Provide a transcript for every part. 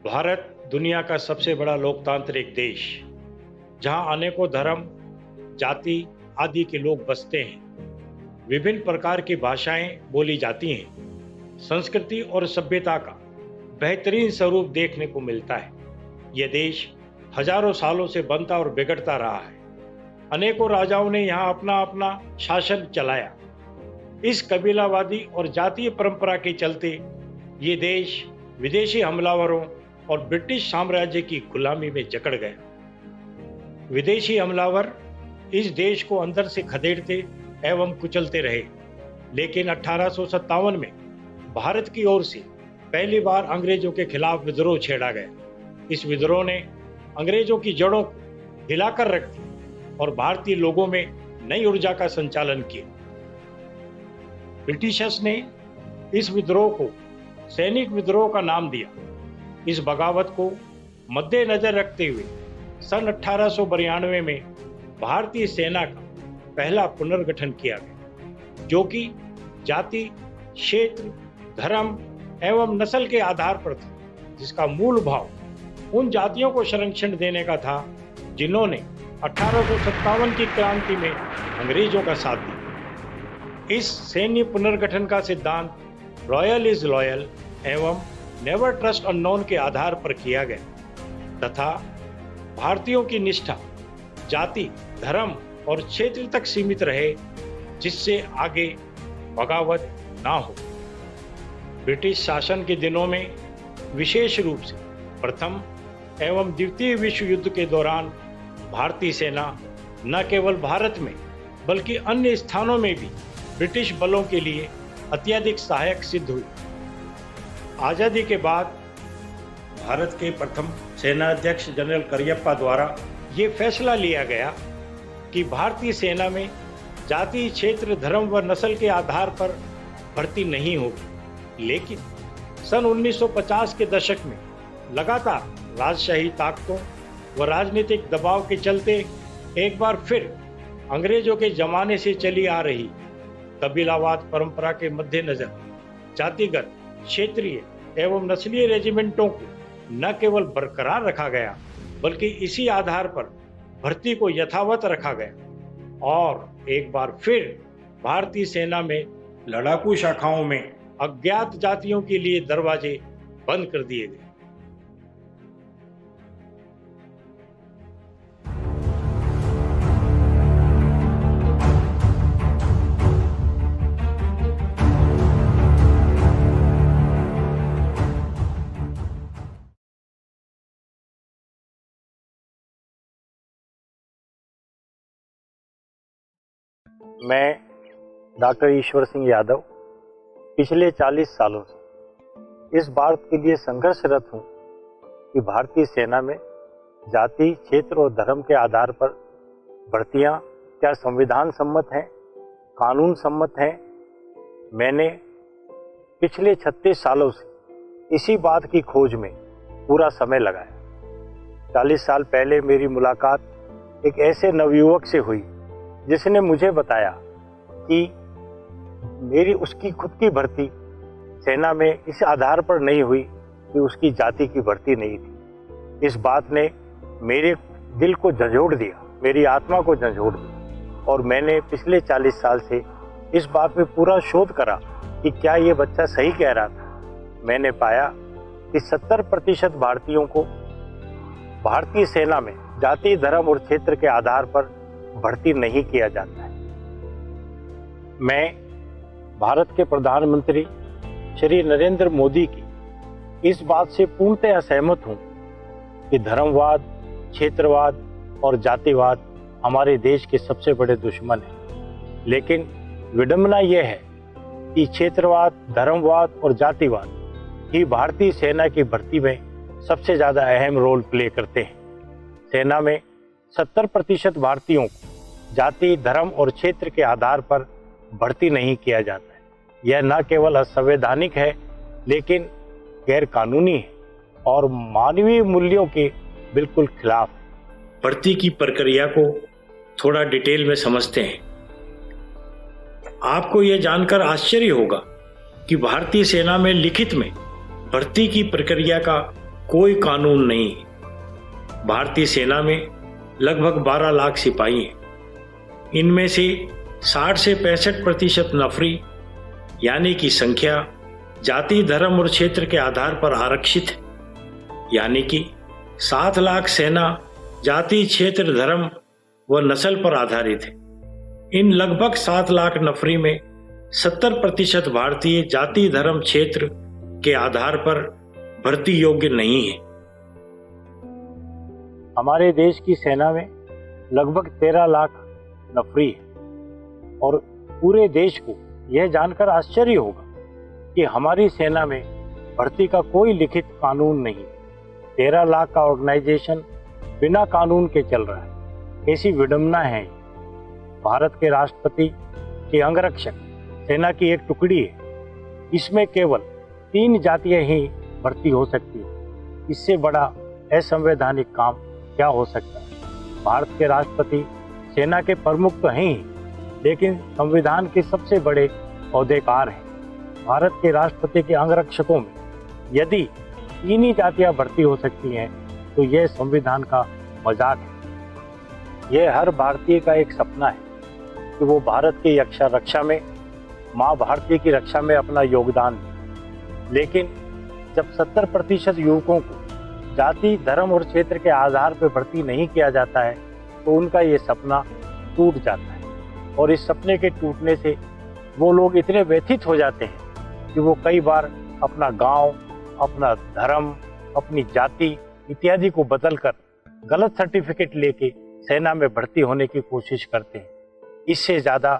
भारत दुनिया का सबसे बड़ा लोकतांत्रिक देश, जहां अनेकों धर्म, जाति आदि के लोग बसते हैं। विभिन्न प्रकार की भाषाएं बोली जाती हैं। संस्कृति और सभ्यता का बेहतरीन स्वरूप देखने को मिलता है। यह देश हजारों सालों से बनता और बिगड़ता रहा है। अनेकों राजाओं ने यहाँ अपना अपना शासन चलाया। इस कबीलावादी और जातीय परंपरा के चलते ये देश विदेशी हमलावरों और ब्रिटिश साम्राज्य की गुलामी में जकड़ गया। विदेशी हमलावर इस देश को अंदर से खदेड़ते एवं कुचलते रहे, लेकिन 1857 में भारत की ओर से पहली बार अंग्रेजों के खिलाफ विद्रोह छेड़ा गया। इस विद्रोह ने अंग्रेजों की जड़ों को हिलाकर रख दी और भारतीय लोगों में नई ऊर्जा का संचालन किया। ब्रिटिशर्स ने इस विद्रोह को सैनिक विद्रोह का नाम दिया। इस बगावत को मद्देनजर रखते हुए सन 1892 में भारतीय सेना का पहला पुनर्गठन किया गया, जो कि जाति, क्षेत्र, धर्म एवं नस्ल के आधार पर था, जिसका मूल भाव उन जातियों को संरक्षण देने का था जिन्होंने 1857 की क्रांति में अंग्रेजों का साथ दिया। इस सैन्य पुनर्गठन का सिद्धांत रॉयल इज लॉयल एवं नेवर ट्रस्ट अननोन के आधार पर किया गया तथा भारतीयों की निष्ठा जाति, धर्म और क्षेत्र तक सीमित रहे, जिससे आगे बगावत ना हो। ब्रिटिश शासन के दिनों में विशेष रूप से प्रथम एवं द्वितीय विश्व युद्ध के दौरान भारतीय सेना न केवल भारत में बल्कि अन्य स्थानों में भी ब्रिटिश बलों के लिए अत्यधिक सहायक सिद्ध हुई। आजादी के बाद भारत के प्रथम सेनाध्यक्ष जनरल करियप्पा द्वारा ये फैसला लिया गया कि भारतीय सेना में जाति, क्षेत्र, धर्म व नस्ल के आधार पर भर्ती नहीं होगी, लेकिन सन 1950 के दशक में लगातार राजशाही ताकतों व राजनीतिक दबाव के चलते एक बार फिर अंग्रेजों के जमाने से चली आ रही कबीलावाद परंपरा के मद्देनजर जातिगत, क्षेत्रीय एवं नस्लीय रेजिमेंटों को न केवल बरकरार रखा गया, बल्कि इसी आधार पर भर्ती को यथावत रखा गया और एक बार फिर भारतीय सेना में लड़ाकू शाखाओं में अज्ञात जातियों के लिए दरवाजे बंद कर दिए गए। मैं डॉक्टर ईश्वर सिंह यादव पिछले 40 सालों से इस बात के लिए संघर्षरत हूँ कि भारतीय सेना में जाति, क्षेत्र और धर्म के आधार पर भर्तियाँ क्या संविधान सम्मत हैं, कानून सम्मत हैं। मैंने पिछले 36 सालों से इसी बात की खोज में पूरा समय लगाया। 40 साल पहले मेरी मुलाकात एक ऐसे नवयुवक से हुई जिसने मुझे बताया कि उसकी खुद की भर्ती सेना में इस आधार पर नहीं हुई कि उसकी जाति की भर्ती नहीं थी। इस बात ने मेरे दिल को झंझोड़ दिया, मेरी आत्मा को झंझोड़ दिया और मैंने पिछले 40 साल से इस बात में पूरा शोध करा कि क्या ये बच्चा सही कह रहा था। मैंने पाया कि 70% भारतीयों को भारतीय सेना में जाति, धर्म और क्षेत्र के आधार पर भर्ती नहीं किया जाता है। मैं भारत के प्रधानमंत्री श्री नरेंद्र मोदी की इस बात से पूर्णतः सहमत हूँ कि धर्मवाद, क्षेत्रवाद और जातिवाद हमारे देश के सबसे बड़े दुश्मन हैं। लेकिन विडंबना यह है कि क्षेत्रवाद, धर्मवाद और जातिवाद ही भारतीय सेना की भर्ती में सबसे ज़्यादा अहम रोल प्ले करते हैं। सेना में 70% भारतीयों को जाति, धर्म और क्षेत्र के आधार पर भर्ती नहीं किया जाता है। यह न केवल असंवैधानिक है, लेकिन गैर कानूनी है और मानवीय मूल्यों के बिल्कुल खिलाफ। भर्ती की प्रक्रिया को थोड़ा डिटेल में समझते हैं। आपको यह जानकर आश्चर्य होगा कि भारतीय सेना में लिखित में भर्ती की प्रक्रिया का कोई कानून नहीं। भारतीय सेना में लगभग 12 लाख सिपाही हैं। इनमें से 60 से 65% नफरी यानी कि संख्या जाति, धर्म और क्षेत्र के आधार पर आरक्षित है, यानी कि 7 लाख सेना जाति, क्षेत्र, धर्म व नस्ल पर आधारित है। इन लगभग 7 लाख नफरी में 70% भारतीय जाति, धर्म, क्षेत्र के आधार पर भर्ती योग्य नहीं है। हमारे देश की सेना में लगभग 13 लाख नफरी है और पूरे देश को यह जानकर आश्चर्य होगा कि हमारी सेना में भर्ती का कोई लिखित कानून नहीं। 13 लाख का ऑर्गेनाइजेशन बिना कानून के चल रहा है। ऐसी विडंबना है। भारत के राष्ट्रपति के अंगरक्षक सेना की एक टुकड़ी है। इसमें केवल 3 जातियां ही भर्ती हो सकती है। इससे बड़ा असंवैधानिक काम क्या हो सकता है। भारत के राष्ट्रपति सेना के प्रमुख तो हैं ही, लेकिन संविधान के सबसे बड़े ओहदेकार हैं। भारत के राष्ट्रपति के अंगरक्षकों में यदि 3 ही जातियां भर्ती हो सकती हैं तो यह संविधान का मजाक है। यह हर भारतीय का एक सपना है कि वो भारत की रक्षा में, माँ भारती की रक्षा में अपना योगदान दे। लेकिन जब 70% युवकों को जाति, धर्म और क्षेत्र के आधार पर भर्ती नहीं किया जाता है तो उनका ये सपना टूट जाता है। और इस सपने के टूटने से वो लोग इतने व्यथित हो जाते हैं कि वो कई बार अपना गांव, अपना धर्म, अपनी जाति इत्यादि को बदलकर गलत सर्टिफिकेट लेके सेना में भर्ती होने की कोशिश करते हैं। इससे ज़्यादा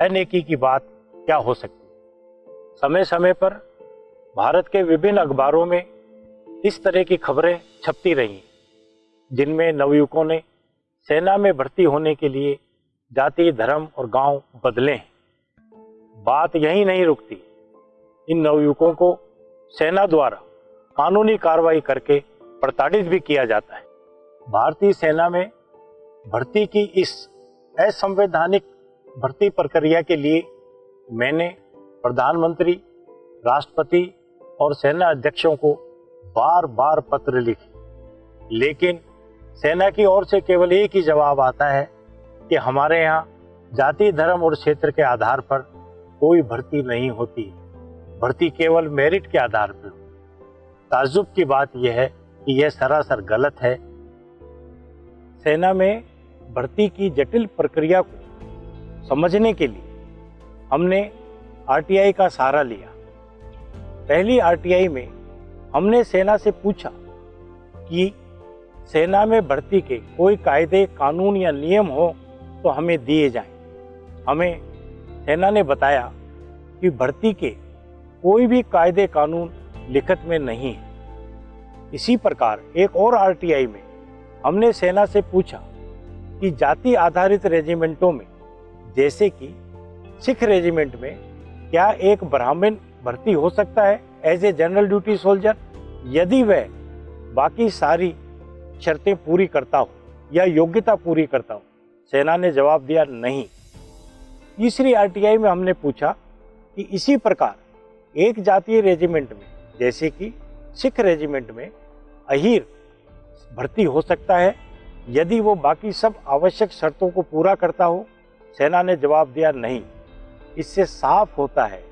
अनेकी की बात क्या हो सकती है। समय समय पर भारत के विभिन्न अखबारों में इस तरह की खबरें छपती रही जिनमें नवयुवकों ने सेना में भर्ती होने के लिए जाति, धर्म और गांव बदले हैं। बात यही नहीं रुकती। इन नवयुवकों को सेना द्वारा कानूनी कार्रवाई करके प्रताड़ित भी किया जाता है। भारतीय सेना में भर्ती की इस असंवैधानिक भर्ती प्रक्रिया के लिए मैंने प्रधानमंत्री, राष्ट्रपति और सेना अध्यक्षों को बार बार पत्र लिखे, लेकिन सेना की ओर से केवल एक ही जवाब आता है कि हमारे यहाँ जाति, धर्म और क्षेत्र के आधार पर कोई भर्ती नहीं होती। भर्ती केवल मेरिट के आधार पर। ताज्जुब की बात यह है कि यह सरासर गलत है। सेना में भर्ती की जटिल प्रक्रिया को समझने के लिए हमने आरटीआई का सहारा लिया। पहली आरटीआई में हमने सेना से पूछा कि सेना में भर्ती के कोई कायदे, कानून या नियम हो तो हमें दिए जाएं। हमें सेना ने बताया कि भर्ती के कोई भी कायदे, कानून लिखित में नहीं है। इसी प्रकार एक और आरटीआई में हमने सेना से पूछा कि जाति आधारित रेजिमेंटों में, जैसे कि सिख रेजिमेंट में, क्या एक ब्राह्मण भर्ती हो सकता है as a general duty soldier, यदि वह बाकी सारी शर्तें पूरी करता हो या योग्यता पूरी करता हो। सेना ने जवाब दिया नहीं। तीसरी आरटीआई में हमने पूछा कि इसी प्रकार एक जातीय रेजिमेंट में, जैसे कि सिख रेजिमेंट में, अहीर भर्ती हो सकता है यदि वो बाकी सब आवश्यक शर्तों को पूरा करता हो। सेना ने जवाब दिया नहीं। इससे साफ होता है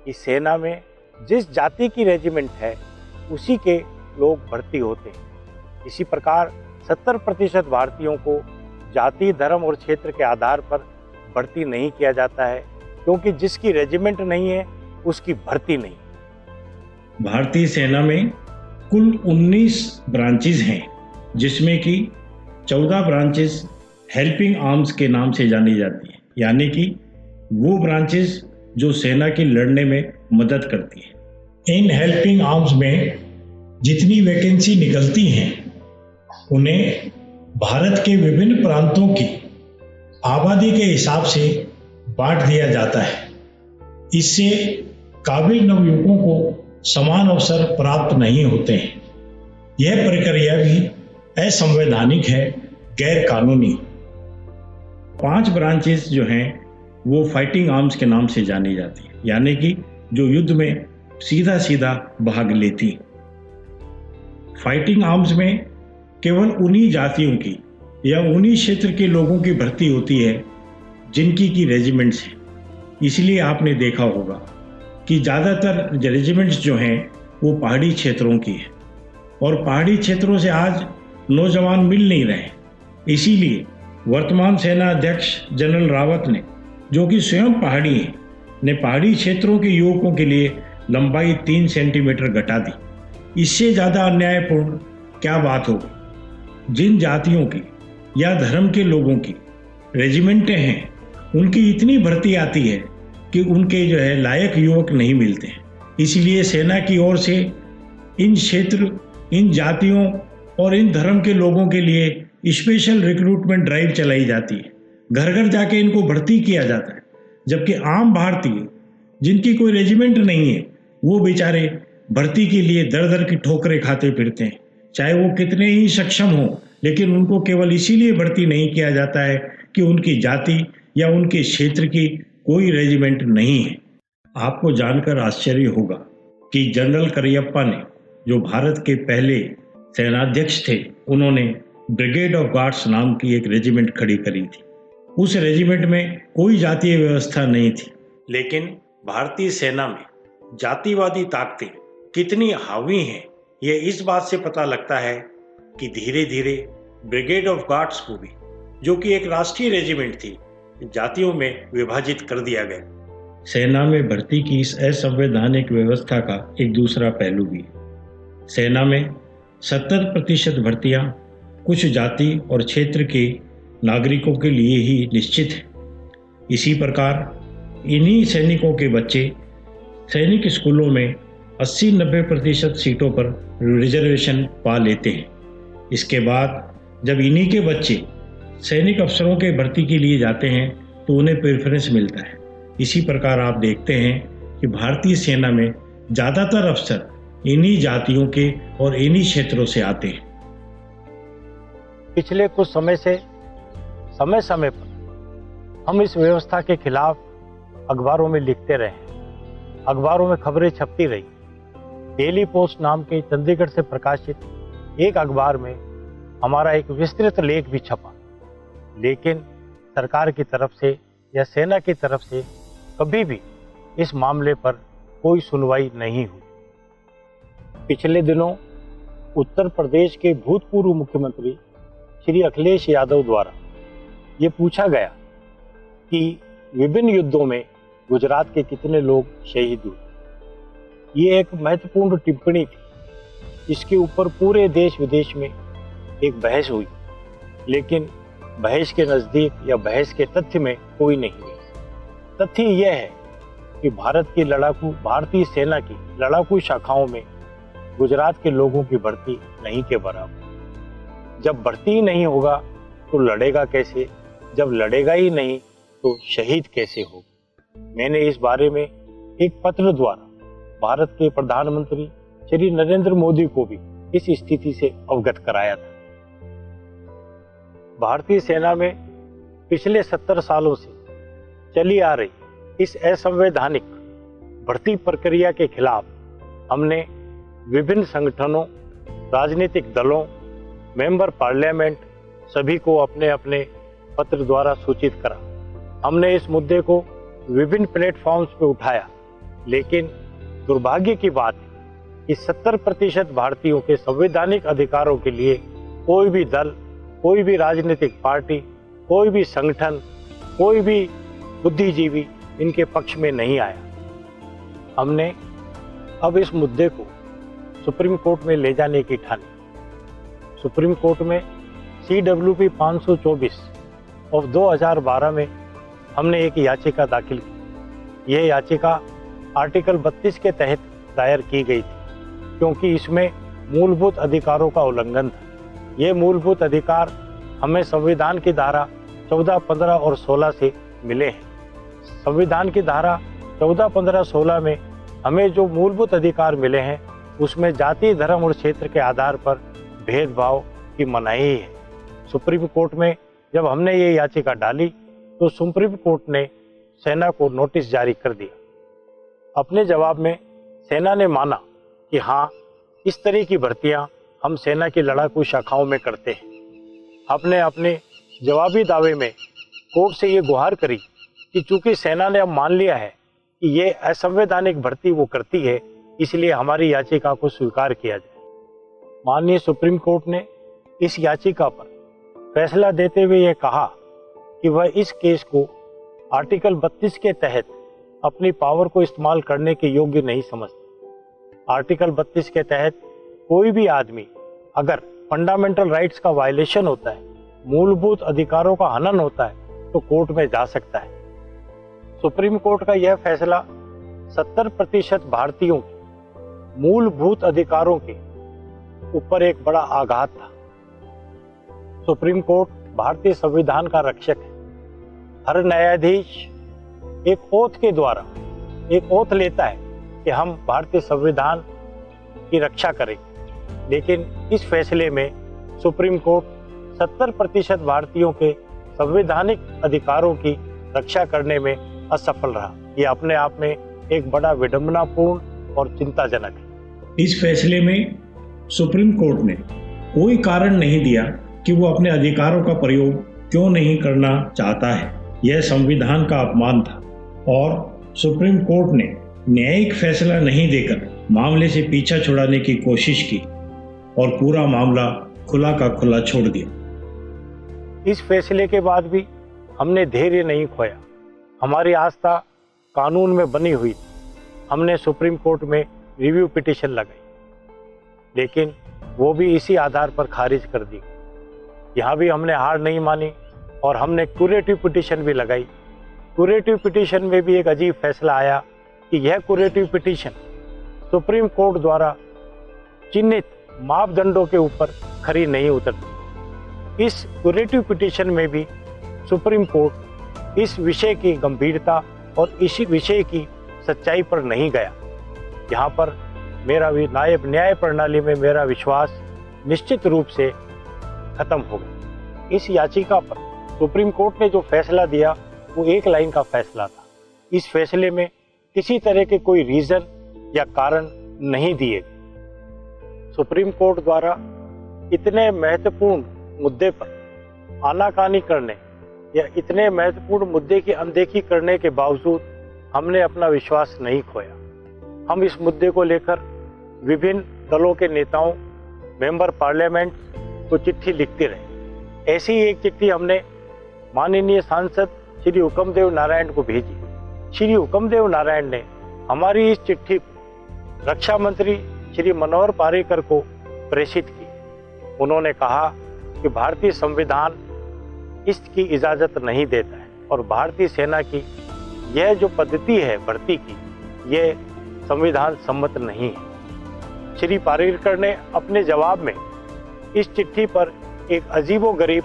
कि सेना में जिस जाति की रेजिमेंट है उसी के लोग भर्ती होते हैं। इसी प्रकार 70% भारतीयों को जाति, धर्म और क्षेत्र के आधार पर भर्ती नहीं किया जाता है, क्योंकि जिसकी रेजिमेंट नहीं है उसकी भर्ती नहीं। भारतीय सेना में कुल 19 ब्रांचेज हैं, जिसमें कि 14 ब्रांचेज हेल्पिंग आर्म्स के नाम से जानी जाती है, यानी कि वो ब्रांचेज जो सेना की लड़ने में मदद करती है। इन हेल्पिंग आर्म्स में जितनी वैकेंसी निकलती हैं उन्हें भारत के विभिन्न प्रांतों की आबादी के हिसाब से बांट दिया जाता है। इससे काबिल नवयुवकों को समान अवसर प्राप्त नहीं होते हैं। यह प्रक्रिया भी असंवैधानिक है, गैर कानूनी। 5 ब्रांचेस जो हैं वो फाइटिंग आर्म्स के नाम से जानी जाती है, यानी कि जो युद्ध में सीधा सीधा भाग लेती। फाइटिंग आर्म्स में केवल उन्हीं जातियों की या उन्हीं क्षेत्र के लोगों की भर्ती होती है जिनकी की रेजिमेंट्स हैं। इसलिए आपने देखा होगा कि ज़्यादातर रेजिमेंट्स जो हैं वो पहाड़ी क्षेत्रों की हैं और पहाड़ी क्षेत्रों से आज नौजवान मिल नहीं रहे। इसीलिए वर्तमान सेना अध्यक्ष जनरल रावत ने, जो कि स्वयं पहाड़ी हैं, ने पहाड़ी क्षेत्रों के युवकों के लिए लंबाई 3 सेंटीमीटर घटा दी। इससे ज़्यादा अन्यायपूर्ण क्या बात होगी। जिन जातियों की या धर्म के लोगों की रेजिमेंटें हैं उनकी इतनी भर्ती आती है कि उनके जो है लायक युवक नहीं मिलते हैं। इसलिए सेना की ओर से इन क्षेत्र, इन जातियों और इन धर्म के लोगों के लिए स्पेशल रिक्रूटमेंट ड्राइव चलाई जाती है। घर घर जाके इनको भर्ती किया जाता है, जबकि आम भारतीय जिनकी कोई रेजिमेंट नहीं है वो बेचारे भर्ती के लिए दर दर की ठोकरें खाते फिरते हैं। चाहे वो कितने ही सक्षम हो, लेकिन उनको केवल इसीलिए भर्ती नहीं किया जाता है कि उनकी जाति या उनके क्षेत्र की कोई रेजिमेंट नहीं है। आपको जानकर आश्चर्य होगा कि जनरल करियप्पा ने, जो भारत के पहले सेनाध्यक्ष थे, उन्होंने ब्रिगेड ऑफ गार्ड्स नाम की एक रेजिमेंट खड़ी करी थी। उस रेजिमेंट में कोई जातीय व्यवस्था नहीं थी, लेकिन भारतीय सेना में जातिवादी ताकतें कितनी हावी हैं ये इस बात से पता लगता है कि धीरे धीरे ब्रिगेड ऑफ गार्ड्स को भी, जो कि एक राष्ट्रीय रेजिमेंट थी, जातियों में विभाजित कर दिया गया। सेना में भर्ती की इस असंवैधानिक व्यवस्था का एक दूसरा पहलू भी है। सेना में 70% भर्तियां कुछ जाति और क्षेत्र के नागरिकों के लिए ही निश्चित है। इसी प्रकार इन्हीं सैनिकों के बच्चे सैनिक स्कूलों में 80-90% सीटों पर रिजर्वेशन पा लेते हैं। इसके बाद जब इन्हीं के बच्चे सैनिक अफसरों के भर्ती के लिए जाते हैं तो उन्हें प्रेफरेंस मिलता है। इसी प्रकार आप देखते हैं कि भारतीय सेना में ज़्यादातर अफसर इन्हीं जातियों के और इन्हीं क्षेत्रों से आते हैं। पिछले कुछ समय से समय पर हम इस व्यवस्था के खिलाफ अखबारों में लिखते रहे। अखबारों में खबरें छपती रही। डेली पोस्ट नाम के चंडीगढ़ से प्रकाशित एक अखबार में हमारा एक विस्तृत लेख भी छपा, लेकिन सरकार की तरफ से या सेना की तरफ से कभी भी इस मामले पर कोई सुनवाई नहीं हुई। पिछले दिनों उत्तर प्रदेश के भूतपूर्व मुख्यमंत्री श्री अखिलेश यादव द्वारा ये पूछा गया कि विभिन्न युद्धों में गुजरात के कितने लोग शहीद हुए। ये एक महत्वपूर्ण टिप्पणी थी। इसके ऊपर पूरे देश विदेश में एक बहस हुई, लेकिन बहस के नज़दीक या बहस के तथ्य में कोई नहीं हुई। तथ्य यह है कि भारतीय सेना की लड़ाकू शाखाओं में गुजरात के लोगों की भर्ती नहीं के बराबर। जब भर्ती ही नहीं होगा तो लड़ेगा कैसे? जब लड़ेगा ही नहीं तो शहीद कैसे होगा? मैंने इस बारे में एक पत्र द्वारा भारत के प्रधानमंत्री श्री नरेंद्र मोदी को भी इस स्थिति से अवगत कराया था। भारतीय सेना में पिछले 70 सालों से चली आ रही इस असंवैधानिक भर्ती प्रक्रिया के खिलाफ हमने विभिन्न संगठनों, राजनीतिक दलों, मेंबर पार्लियामेंट सभी को अपने अपने पत्र द्वारा सूचित करा। हमने इस मुद्दे को विभिन्न प्लेटफॉर्म्स पर उठाया, लेकिन दुर्भाग्य की बात है कि 70% भारतीयों के संवैधानिक अधिकारों के लिए कोई भी दल, कोई भी राजनीतिक पार्टी, कोई भी संगठन, कोई भी बुद्धिजीवी इनके पक्ष में नहीं आया। हमने अब इस मुद्दे को सुप्रीम कोर्ट में ले जाने की ठानी। सुप्रीम कोर्ट में CWP 524 ऑफ 2012 में हमने एक याचिका दाखिल की। यह याचिका आर्टिकल 32 के तहत दायर की गई थी, क्योंकि इसमें मूलभूत अधिकारों का उल्लंघन था। ये मूलभूत अधिकार हमें संविधान की धारा 14, 15 और 16 से मिले हैं। संविधान की धारा 14, 15, 16 में हमें जो मूलभूत अधिकार मिले हैं उसमें जाति, धर्म और क्षेत्र के आधार पर भेदभाव की मनाही है। सुप्रीम कोर्ट में जब हमने ये याचिका डाली तो सुप्रीम कोर्ट ने सेना को नोटिस जारी कर दिया। अपने जवाब में सेना ने माना कि हाँ, इस तरह की भर्तियां हम सेना की लड़ाकू शाखाओं में करते हैं। आपने अपने जवाबी दावे में कोर्ट से ये गुहार करी कि चूंकि सेना ने अब मान लिया है कि ये असंवैधानिक भर्ती वो करती है, इसलिए हमारी याचिका को स्वीकार किया जाए। माननीय सुप्रीम कोर्ट ने इस याचिका पर फैसला देते हुए ये कहा कि वह इस केस को आर्टिकल 32 के तहत अपनी पावर को इस्तेमाल करने के योग्य नहीं समझते। आर्टिकल 32 के तहत कोई भी आदमी अगर फंडामेंटल राइट्स का वायलेशन होता है, मूलभूत अधिकारों का हनन होता है, तो कोर्ट में जा सकता है। सुप्रीम कोर्ट का यह फैसला 70% भारतीयों के मूलभूत अधिकारों के ऊपर एक बड़ा आघात था। सुप्रीम कोर्ट भारतीय संविधान का रक्षक है। हर न्यायाधीश एक ओथ के द्वारा एक ओथ लेता है कि हम भारतीय संविधान की रक्षा करेंगे, लेकिन इस फैसले में सुप्रीम कोर्ट 70% भारतीयों के संवैधानिक अधिकारों की रक्षा करने में असफल रहा। ये अपने आप में एक बड़ा विडंबनापूर्ण और चिंताजनक है। इस फैसले में सुप्रीम कोर्ट ने कोई कारण नहीं दिया कि वो अपने अधिकारों का प्रयोग क्यों नहीं करना चाहता है। यह संविधान का अपमान था और सुप्रीम कोर्ट ने न्यायिक फैसला नहीं देकर मामले से पीछा छुड़ाने की कोशिश की और पूरा मामला खुला का खुला छोड़ दिया। इस फैसले के बाद भी हमने धैर्य नहीं खोया। हमारी आस्था कानून में बनी हुई थी। हमने सुप्रीम कोर्ट में रिव्यू पिटीशन लगाई, लेकिन वो भी इसी आधार पर खारिज कर दी। यहाँ भी हमने हार नहीं मानी और हमने क्यूरेटिव पिटीशन भी लगाई। क्यूरेटिव पिटीशन में भी एक अजीब फैसला आया कि यह क्यूरेटिव पिटीशन सुप्रीम कोर्ट द्वारा चिन्हित मापदंडों के ऊपर खरी नहीं उतरती। इस क्यूरेटिव पिटीशन में भी सुप्रीम कोर्ट इस विषय की गंभीरता और इसी विषय की सच्चाई पर नहीं गया। यहाँ पर मेरा न्याय प्रणाली में मेरा विश्वास निश्चित रूप से खत्म हो गया। इस याचिका पर सुप्रीम कोर्ट ने जो फैसला दिया वो एक लाइन का फैसला था। इस फैसले में किसी तरह के कोई रीजन या कारण नहीं दिए गए। सुप्रीम कोर्ट द्वारा इतने महत्वपूर्ण मुद्दे पर आनाकानी करने या इतने महत्वपूर्ण मुद्दे की अनदेखी करने के बावजूद हमने अपना विश्वास नहीं खोया। हम इस मुद्दे को लेकर विभिन्न दलों के नेताओं, मेंबर पार्लियामेंट को चिट्ठी लिखते रहे। ऐसी ही एक चिट्ठी हमने माननीय सांसद श्री हुक्मदेव नारायण को भेजी। श्री हुक्मदेव नारायण ने हमारी इस चिट्ठी को रक्षा मंत्री श्री मनोहर पार्रिकर को प्रेषित की। उन्होंने कहा कि भारतीय संविधान इसकी इजाज़त नहीं देता है और भारतीय सेना की यह जो पद्धति है भर्ती की, यह संविधान सम्मत नहीं है। श्री पार्रिकर ने अपने जवाब में इस चिट्ठी पर एक अजीबोगरीब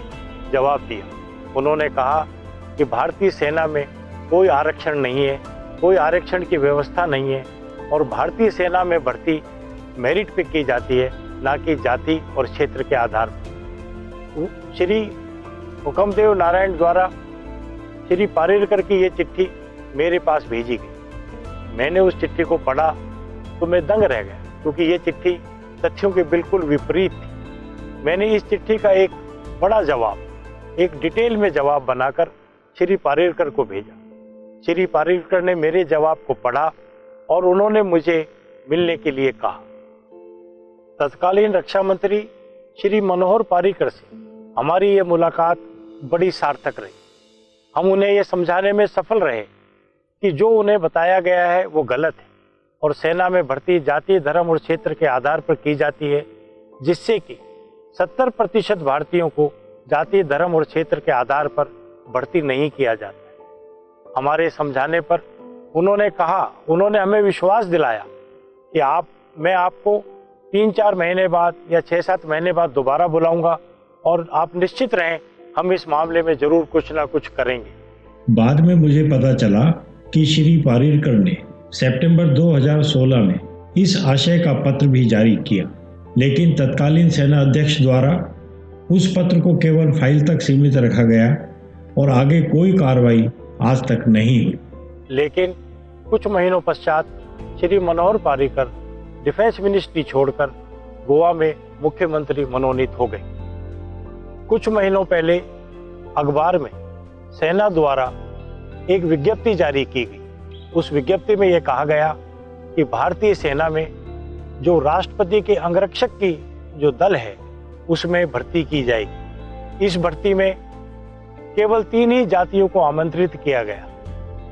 जवाब दिया। उन्होंने कहा कि भारतीय सेना में कोई आरक्षण नहीं है, कोई आरक्षण की व्यवस्था नहीं है और भारतीय सेना में भर्ती मेरिट पे की जाती है, ना कि जाति और क्षेत्र के आधार पर। श्री हुक्मदेव नारायण द्वारा श्री पार्रिकर की ये चिट्ठी मेरे पास भेजी गई। मैंने उस चिट्ठी को पढ़ा तो मैं दंग रह गया, क्योंकि ये चिट्ठी तथ्यों के बिल्कुल विपरीत थी। मैंने इस चिट्ठी का एक बड़ा जवाब, एक डिटेल में जवाब बनाकर श्री पार्रिकर को भेजा। श्री पार्रिकर ने मेरे जवाब को पढ़ा और उन्होंने मुझे मिलने के लिए कहा। तत्कालीन रक्षा मंत्री श्री मनोहर पार्रिकर से हमारी ये मुलाकात बड़ी सार्थक रही। हम उन्हें ये समझाने में सफल रहे कि जो उन्हें बताया गया है वो गलत है और सेना में भर्ती जाति, धर्म और क्षेत्र के आधार पर की जाती है, जिससे कि 70% भारतीयों को जाति, धर्म और क्षेत्र के आधार पर भर्ती नहीं किया जाता है। हमारे समझाने पर उन्होंने हमें विश्वास दिलाया कि मैं आपको 3-4 महीने बाद या 6-7 महीने बाद दोबारा बुलाऊंगा और आप निश्चित रहें, हम इस मामले में जरूर कुछ ना कुछ करेंगे। बाद में मुझे पता चला कि श्री पार्रिकर ने सितंबर 2016 में इस आशय का पत्र भी जारी किया, लेकिन तत्कालीन सेना अध्यक्ष द्वारा उस पत्र को केवल फाइल तक सीमित रखा गया और आगे कोई कार्रवाई आज तक नहीं हुई। लेकिन कुछ महीनों पश्चात श्री मनोहर पार्रिकर डिफेंस मिनिस्ट्री छोड़कर गोवा में मुख्यमंत्री मनोनीत हो गए। कुछ महीनों पहले अखबार में सेना द्वारा एक विज्ञप्ति जारी की गई। उस विज्ञप्ति में यह कहा गया कि भारतीय सेना में जो राष्ट्रपति के अंगरक्षक की जो दल है उसमें भर्ती की जाएगी। इस भर्ती में केवल 3 ही जातियों को आमंत्रित किया गया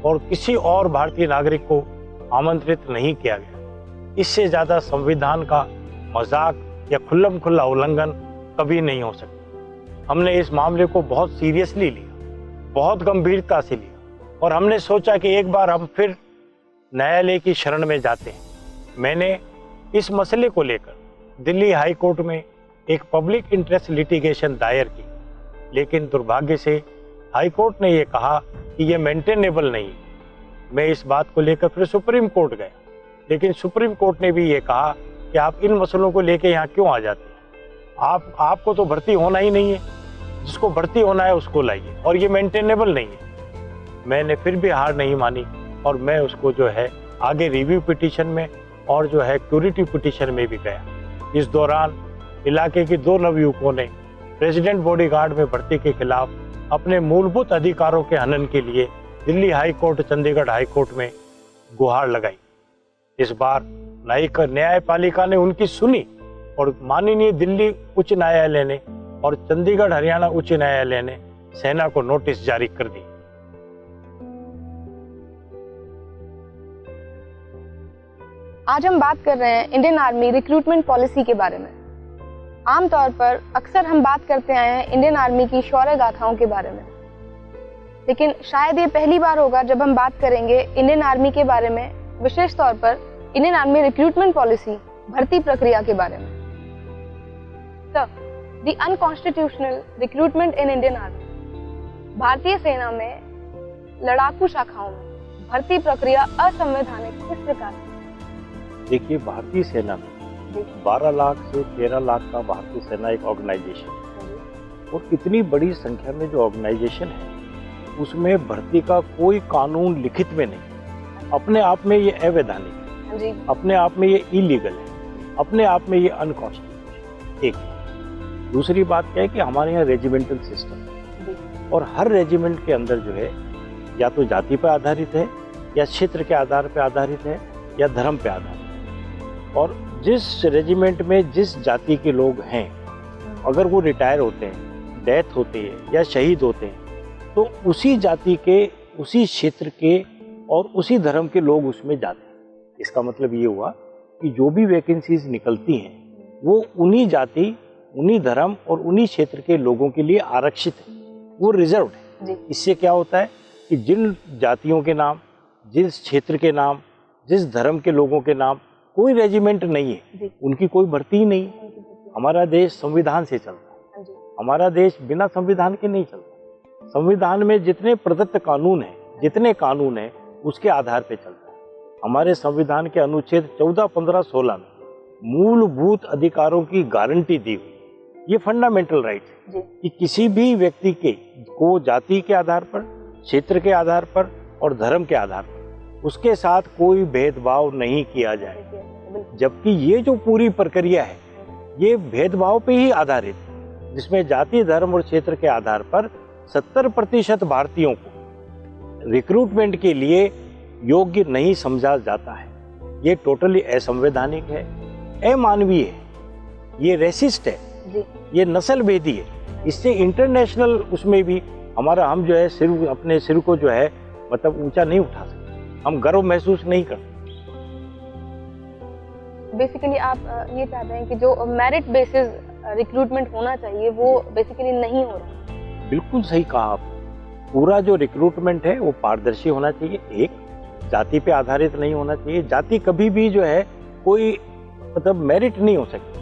और किसी और भारतीय नागरिक को आमंत्रित नहीं किया गया। इससे ज्यादा संविधान का मजाक या खुल्लम खुल्ला उल्लंघन कभी नहीं हो सकता। हमने इस मामले को बहुत सीरियसली लिया, बहुत गंभीरता से लिया और हमने सोचा कि एक बार हम फिर न्यायालय की शरण में जाते हैं। मैंने इस मसले को लेकर दिल्ली हाई कोर्ट में एक पब्लिक इंटरेस्ट लिटिगेशन दायर की, लेकिन दुर्भाग्य से हाई कोर्ट ने यह कहा कि यह मेंटेनेबल नहीं है। मैं इस बात को लेकर फिर सुप्रीम कोर्ट गया, लेकिन सुप्रीम कोर्ट ने भी ये कहा कि आप इन मसलों को लेकर यहाँ क्यों आ जाते हैं, आपको तो भर्ती होना ही नहीं है, जिसको भर्ती होना है उसको लाइए और ये मेंटेनेबल नहीं है। मैंने फिर भी हार नहीं मानी और मैं उसको जो है आगे रिव्यू पिटीशन में और जो है क्यूरेटिव पिटीशन में भी गया। इस दौरान इलाके के 2 नवयुवकों ने प्रेसिडेंट बॉडीगार्ड में भर्ती के खिलाफ अपने मूलभूत अधिकारों के हनन के लिए Delhi high court, Chandigarh high court में गुहार लगाई। इस बार न्यायपालिका ने उनकी सुनी और माननीय दिल्ली उच्च न्यायालय ने और चंडीगढ़ हरियाणा उच्च न्यायालय ने सेना को नोटिस जारी कर दी। आज हम बात कर रहे हैं इंडियन आर्मी रिक्रूटमेंट पॉलिसी के बारे में। आमतौर पर अक्सर हम बात करते आए हैं इंडियन आर्मी की शौर्य गाथाओं के बारे में, लेकिन शायद ये पहली बार होगा जब हम बात करेंगे इंडियन आर्मी के बारे में, विशेष तौर पर इंडियन आर्मी रिक्रूटमेंट पॉलिसी, भर्ती प्रक्रिया के बारे में। Sir, the unconstitutional recruitment in Indian army. भारतीय सेना में लड़ाकू शाखाओं में भर्ती प्रक्रिया असंवैधानिक किस प्रकार है? देखिए, भारतीय सेना में 12 लाख से 13 लाख का भारतीय सेना एक ऑर्गेनाइजेशन है और इतनी बड़ी संख्या में जो ऑर्गेनाइजेशन है उसमें भर्ती का कोई कानून लिखित में नहीं। अपने आप में ये अवैधानिक है, अपने आप में ये इलीगल है, अपने आप में ये अनकॉन्स्टिट्यूशनल। एक दूसरी बात क्या है कि हमारे यहाँ रेजिमेंटल सिस्टम है और हर रेजिमेंट के अंदर जो है या तो जाति पर आधारित है या क्षेत्र के आधार पर आधारित है या धर्म पे आधारित है। और जिस रेजिमेंट में जिस जाति के लोग हैं, अगर वो रिटायर होते हैं, डेथ होती है या शहीद होते हैं, तो उसी जाति के, उसी क्षेत्र के और उसी धर्म के लोग उसमें जाते हैं। इसका मतलब ये हुआ कि जो भी वैकेंसीज निकलती हैं वो उन्हीं जाति, उन्हीं धर्म और उन्हीं क्षेत्र के लोगों के लिए आरक्षित है, वो रिजर्व्ड है। इससे क्या होता है कि जिन जातियों के नाम, जिस क्षेत्र के नाम, जिस धर्म के लोगों के नाम कोई रेजिमेंट नहीं है, उनकी कोई भर्ती ही नहीं है। हमारा देश संविधान से चलता है, हमारा देश बिना संविधान के नहीं चलता। संविधान में जितने प्रदत्त कानून हैं, जितने कानून हैं, उसके आधार पर चलता है। हमारे संविधान के अनुच्छेद 14, 15, 16 में मूलभूत अधिकारों की गारंटी दी हुई। ये फंडामेंटल राइट है कि किसी भी व्यक्ति को जाति के आधार पर, क्षेत्र के आधार पर और धर्म के आधार पर उसके साथ कोई भेदभाव नहीं किया जाए। जबकि ये जो पूरी प्रक्रिया है ये भेदभाव पे ही आधारित है, जिसमें जाति, धर्म और क्षेत्र के आधार पर 70% भारतीयों को रिक्रूटमेंट के लिए योग्य नहीं समझा जाता है। ये टोटली असंवैधानिक है, अमानवीय है, ये रेसिस्ट है, ये नस्ल भेदी है। इससे इंटरनेशनल उसमें भी हम जो है अपने सिर को जो है मतलब ऊंचा नहीं उठा सकते, हम गर्व महसूस नहीं करते। बेसिकली आप ये चाहते हैं कि जो मेरिट बेसिस रिक्रूटमेंट होना चाहिए वो बेसिकली नहीं हो रहा। बिल्कुल सही कहा आप। पूरा जो रिक्रूटमेंट है वो पारदर्शी होना चाहिए, एक जाति पे आधारित नहीं होना चाहिए। जाति कभी भी जो है कोई मतलब मेरिट नहीं हो सकती,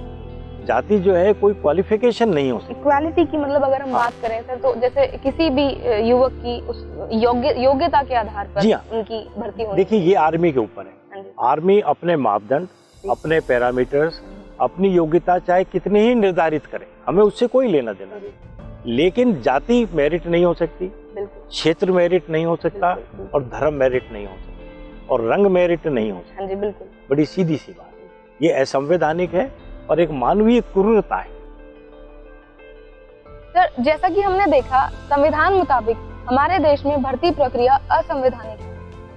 जाति जो है कोई क्वालिफिकेशन नहीं हो सकती। इक्वालिटी की मतलब अगर हम बात करें सर, तो जैसे किसी भी युवक की उस योग्यता के आधार पर उनकी भर्ती होनी। देखिए, ये आर्मी के ऊपर है। आर्मी अपने मापदंड, अपने पैरामीटर्स, अपनी योग्यता चाहे कितनी ही निर्धारित करे, हमें उससे कोई लेना देना नहीं, लेकिन जाति मेरिट नहीं हो सकती, क्षेत्र मेरिट नहीं हो सकता और धर्म मेरिट नहीं हो सकता और रंग मेरिट नहीं हो सकता। बड़ी सीधी सी बात, ये असंवैधानिक है और एक मानवीय क्रूरता है। सर, जैसा कि हमने देखा, संविधान मुताबिक हमारे देश में भर्ती प्रक्रिया असंवैधानिक है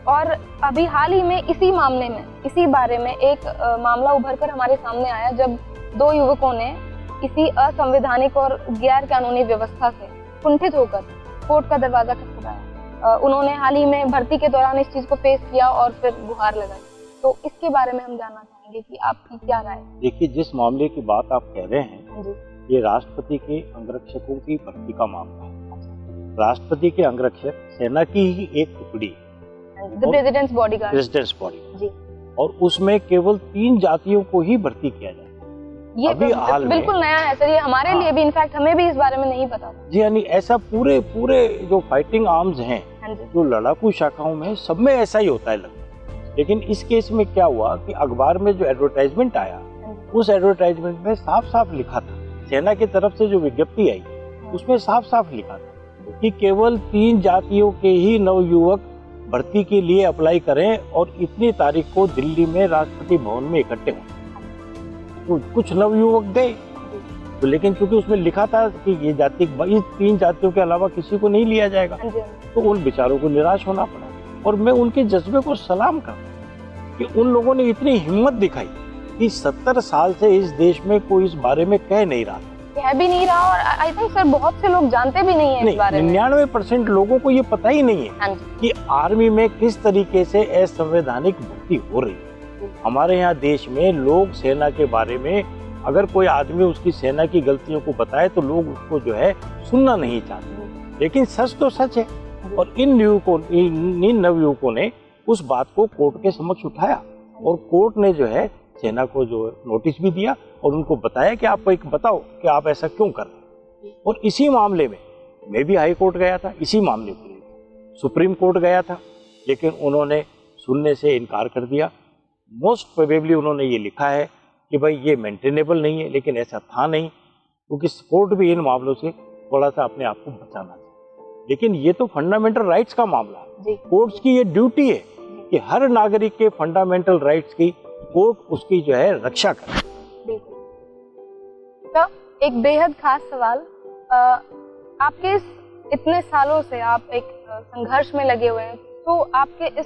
और अभी हाल ही में इसी मामले में, इसी बारे में एक मामला उभर कर हमारे सामने आया जब 2 युवकों ने इसी असंवैधानिक और गैर कानूनी व्यवस्था से कुंठित होकर कोर्ट का दरवाजा खटखटाया। उन्होंने हाल ही में भर्ती के दौरान इस चीज को फेस किया और फिर गुहार लगाई। तो इसके बारे में हम जानना चाहेंगे कि आपकी क्या राय है? देखिए, जिस मामले की बात आप कह रहे हैं, हाँ जी, ये राष्ट्रपति के अंगरक्षकों की भर्ती का मामला है। राष्ट्रपति के अंगरक्षक सेना की ही एक टुकड़ी है, the President's bodyguard. President's body जी, और उसमें केवल 3 जातियों को ही भर्ती किया जाता है। ये अभी तो हाल में बिल्कुल नया है सर, ये हमारे लिए भी, इनफैक्ट हमें भी इस बारे में नहीं पता था। जी, यानी ऐसा पूरे जो फाइटिंग आर्म्स हैं, हाँ जी, जो लड़ाकू शाखाओं में, सब में ऐसा ही होता है लगभग। लेकिन इस केस में क्या हुआ कि अखबार में जो एडवर्टाइजमेंट आया, उस एडवर्टाइजमेंट में साफ साफ लिखा था, सेना की तरफ से जो विज्ञप्ति आई उसमें साफ साफ लिखा था कि केवल 3 जातियों के ही नवयुवक भर्ती के लिए अप्लाई करें और इतनी तारीख को दिल्ली में राष्ट्रपति भवन में इकट्ठे हों। तो कुछ नवयुवक गए, तो लेकिन चूंकि उसमें लिखा था कि ये जाति, इस 3 जातियों के अलावा किसी को नहीं लिया जाएगा, हाँ जी, तो उन बेचारों को निराश होना पड़ा। और मैं उनके जज्बे को सलाम करता कि उन लोगों ने इतनी हिम्मत दिखाई कि 70 साल से इस देश में कोई इस बारे में कह नहीं रहा, कह भी नहीं रहा, और आई थिंक सर बहुत से लोग जानते भी नहीं है इस बारे में। 99% लोगों को ये पता ही नहीं है हाँ जी, कि आर्मी में किस तरीके से असंवैधानिक भर्ती हो रही है। हमारे यहाँ देश में लोग सेना के बारे में, अगर कोई आदमी उसकी सेना की गलतियों को बताए तो लोग उसको जो है सुनना नहीं चाहते, लेकिन सच तो सच है। और इन नवयुवकों ने उस बात को कोर्ट के समक्ष उठाया और कोर्ट ने जो है सेना को जो नोटिस भी दिया और उनको बताया कि आप एक बताओ कि आप ऐसा क्यों कर रहे हैं। और इसी मामले में मैं भी हाई कोर्ट गया था, इसी मामले को लेकर सुप्रीम कोर्ट गया था, लेकिन उन्होंने सुनने से इनकार कर दिया। मोस्ट प्रोबेबली उन्होंने ये लिखा है कि भाई ये मेंटेनेबल नहीं है, लेकिन ऐसा था नहीं, क्योंकि कोर्ट भी इन मामलों से थोड़ा सा अपने आप को बचाना था। लेकिन ये तो फंडामेंटल राइट्स का मामला है, कोर्ट्स की ये ड्यूटी है कि हर नागरिक के फंडामेंटल राइट्स की कोर्ट उसकी जो है रक्षा करे। तो एक बेहद खास सवाल, आपके इतने सालों से आप एक संघर्ष में लगे हुए हैं, तो आपके इस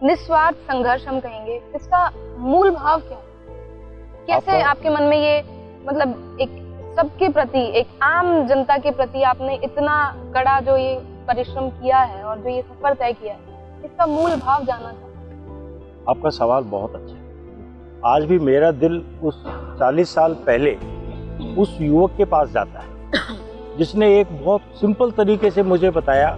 निस्वार्थ संघर्ष हम कहेंगे, इसका मूल भाव क्या है? कैसे आपके मन में ये, मतलब एक सबके प्रति, एक आम जनता के प्रति आपने इतना कड़ा जो ये परिश्रम किया है और जो ये सफर तय किया है, इसका मूल भाव जानना चाहता। आपका सवाल बहुत अच्छा है। आज भी मेरा दिल उस 40 साल पहले उस युवक के पास जाता है जिसने एक बहुत सिंपल तरीके से मुझे बताया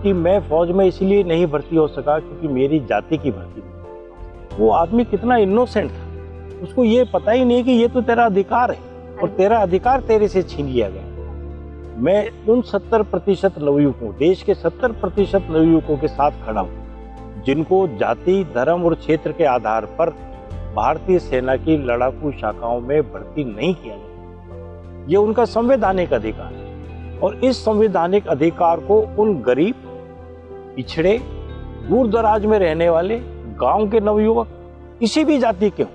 कि मैं फौज में इसलिए नहीं भर्ती हो सका क्योंकि मेरी जाति की भर्ती थी। वो आदमी कितना इनोसेंट था, उसको ये पता ही नहीं कि ये तो तेरा अधिकार है और तेरा अधिकार तेरे से छीन लिया गया। मैं उन 70% नवयुवकों, देश के 70% नवयुवकों के साथ खड़ा हूँ जिनको जाति, धर्म और क्षेत्र के आधार पर भारतीय सेना की लड़ाकू शाखाओं में भर्ती नहीं किया जाता। ये उनका संवैधानिक अधिकार है और इस संवैधानिक अधिकार को उन गरीब, पिछड़े, दूर दराज में रहने वाले गांव के नवयुवक, किसी भी जाति के हों,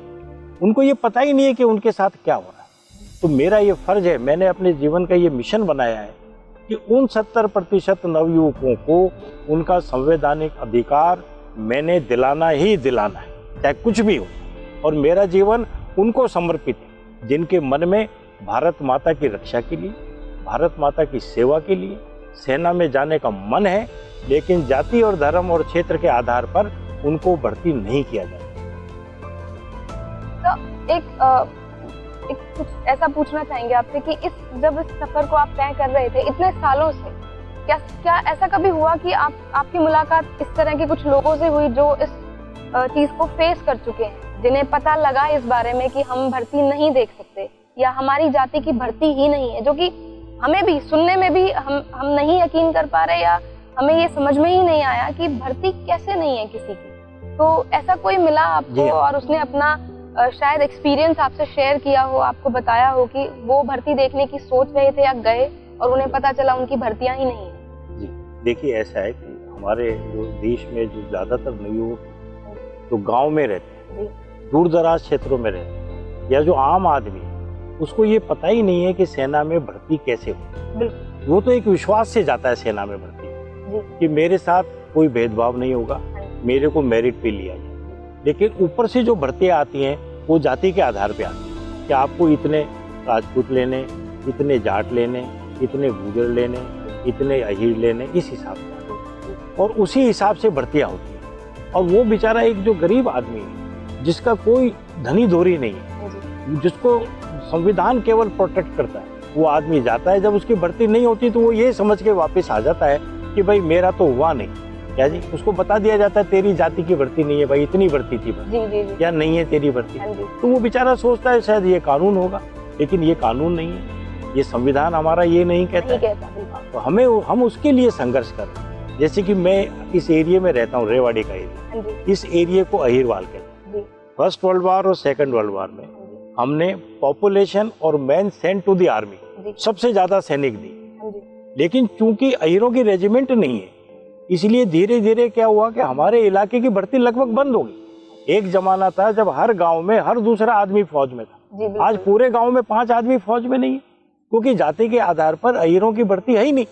उनको ये पता ही नहीं है कि उनके साथ क्या हो रहा है। तो मेरा ये फर्ज है, मैंने अपने जीवन का ये मिशन बनाया है कि उन 70% नवयुवकों को उनका संवैधानिक अधिकार मैंने दिलाना ही दिलाना है, चाहे कुछ भी हो। और मेरा जीवन उनको समर्पित है जिनके मन में भारत माता की रक्षा के लिए, भारत माता की सेवा के लिए सेना में जाने का मन है, लेकिन जाति और धर्म और क्षेत्र के आधार पर उनको भर्ती नहीं किया जाता। तो एक कुछ ऐसा पूछना चाहेंगे आपसे कि जब इस सफर को आप तय कर रहे थे इतने सालों से, क्या ऐसा कभी हुआ कि आपकी मुलाकात इस तरह के कुछ लोगों से हुई जो इस चीज को फेस कर चुके हैं, जिन्हें पता लगा इस बारे में कि हम भर्ती नहीं देख सकते या हमारी जाति की भर्ती ही नहीं है, जो कि हमें भी सुनने में भी हम नहीं यकीन कर पा रहे या हमें ये समझ में ही नहीं आया कि भर्ती कैसे नहीं है किसी की। तो ऐसा कोई मिला आपको और उसने अपना शायद एक्सपीरियंस आपसे शेयर किया हो, आपको बताया हो कि वो भर्ती देखने की सोच रहे थे या गए और उन्हें पता चला उनकी भर्तियां ही नहीं है? जी देखिए, ऐसा है कि हमारे जो देश में जो ज्यादातर नवयुवक तो गांव में रहते हैं, दूर दराज क्षेत्रों में रहते हैं, या जो आम आदमी है उसको ये पता ही नहीं है कि सेना में भर्ती कैसे हो। वो तो एक विश्वास से जाता है सेना में भर्ती कि मेरे साथ कोई भेदभाव नहीं होगा, मेरे को मेरिट पे लिया जाए। लेकिन ऊपर से जो भर्तियाँ आती हैं वो जाति के आधार पे आती है कि आपको इतने राजपूत लेने, इतने जाट लेने, इतने गुर्जर लेने, इतने अहीर लेने, इस हिसाब से, और उसी हिसाब से भर्तियाँ होती हैं। और वो बेचारा एक जो गरीब आदमी है जिसका कोई धनी धोरी नहीं है, जिसको संविधान केवल प्रोटेक्ट करता है, वो आदमी जाता है। जब उसकी भर्ती नहीं होती तो वो ये समझ के वापस आ जाता है कि भाई मेरा तो हुआ नहीं, क्या जी, उसको बता दिया जाता है तेरी जाति की भर्ती नहीं है भाई, इतनी भर्ती थी बस, या नहीं है तेरी भर्ती। तो वो बेचारा सोचता है शायद ये कानून होगा, लेकिन ये कानून नहीं है, ये संविधान हमारा ये नहीं कहता। तो हम उसके लिए संघर्ष कर रहे हैं। जैसे कि मैं इस एरिया में रहता हूँ, रेवाड़ी का एरिया, इस एरिया को अहीरवाल कहते हैं। फर्स्ट वर्ल्ड वॉर और सेकंड वर्ल्ड वॉर में हमने पॉपुलेशन और man sent to the army सबसे ज्यादा सैनिक दी। लेकिन चूंकि अहीरों की रेजिमेंट नहीं है, इसलिए धीरे धीरे क्या हुआ कि हमारे इलाके की भर्ती लगभग बंद हो गई। एक जमाना था जब हर गांव में हर दूसरा आदमी फौज में था। आज पूरे गांव में 5 आदमी फौज में नहीं है, क्योंकि जाति के आधार पर अहीरों की भर्ती है ही नहीं।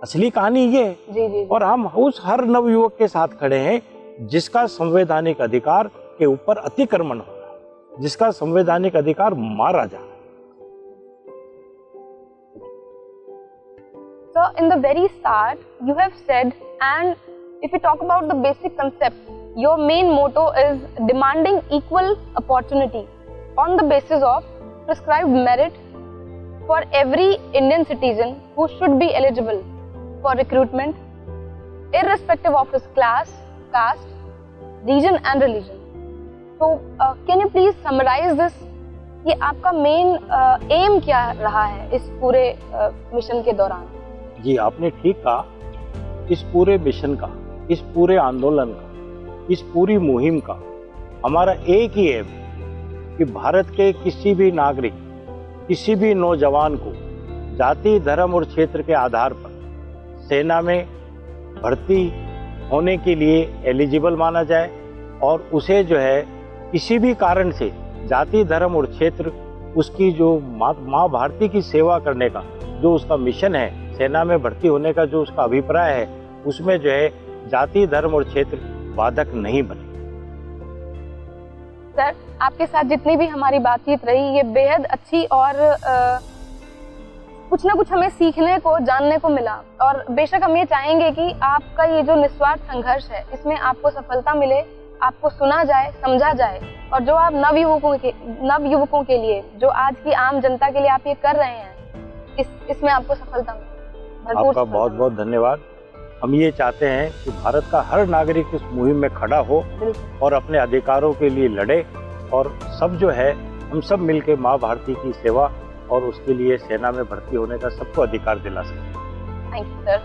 असली कहानी ये है। और हम उस हर नवयुवक के साथ खड़े हैं जिसका संवैधानिक अधिकार के ऊपर अतिक्रमण हो रहा है, जिसका संवैधानिक अधिकार मारा जा रहा है। So in the very start, you have said, and if we talk about the basic concept, your main motto is demanding equal opportunity on the basis of prescribed merit for every Indian citizen who should be eligible for recruitment, irrespective of his class, caste, region and religion. So can you please summarize this? ये आपका main M क्या रहा है इस पूरे mission के दौरान? जी, आपने ठीक कहा। इस पूरे मिशन का, इस पूरे आंदोलन का, इस पूरी मुहिम का हमारा एक ही एम कि भारत के किसी भी नागरिक, किसी भी नौजवान को जाति, धर्म और क्षेत्र के आधार पर सेना में भर्ती होने के लिए एलिजिबल माना जाए, और उसे जो है किसी भी कारण से जाति, धर्म और क्षेत्र, उसकी जो माँ भारती की सेवा करने का जो उसका मिशन है, सेना में भर्ती होने का जो उसका अभिप्राय है, उसमें जो है जाति, धर्म और क्षेत्र बाधक नहीं बने। सर, आपके साथ जितनी भी हमारी बातचीत रही ये बेहद अच्छी, और कुछ ना कुछ हमें सीखने को, जानने को मिला। और बेशक हम ये चाहेंगे कि आपका ये जो निस्वार्थ संघर्ष है इसमें आपको सफलता मिले, आपको सुना जाए, समझा जाए, और जो आप नवयुवकों के लिए, जो आज की आम जनता के लिए आप ये कर रहे हैं, इसमें आपको सफलता मिले। आपका बहुत बहुत धन्यवाद। हम ये चाहते हैं कि भारत का हर नागरिक इस मुहिम में खड़ा हो और अपने अधिकारों के लिए लड़े, और सब जो है हम सब मिलकर माँ भारती की सेवा और उसके लिए सेना में भर्ती होने का सबको अधिकार दिला सकें। Thank you sir,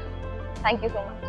thank you so much.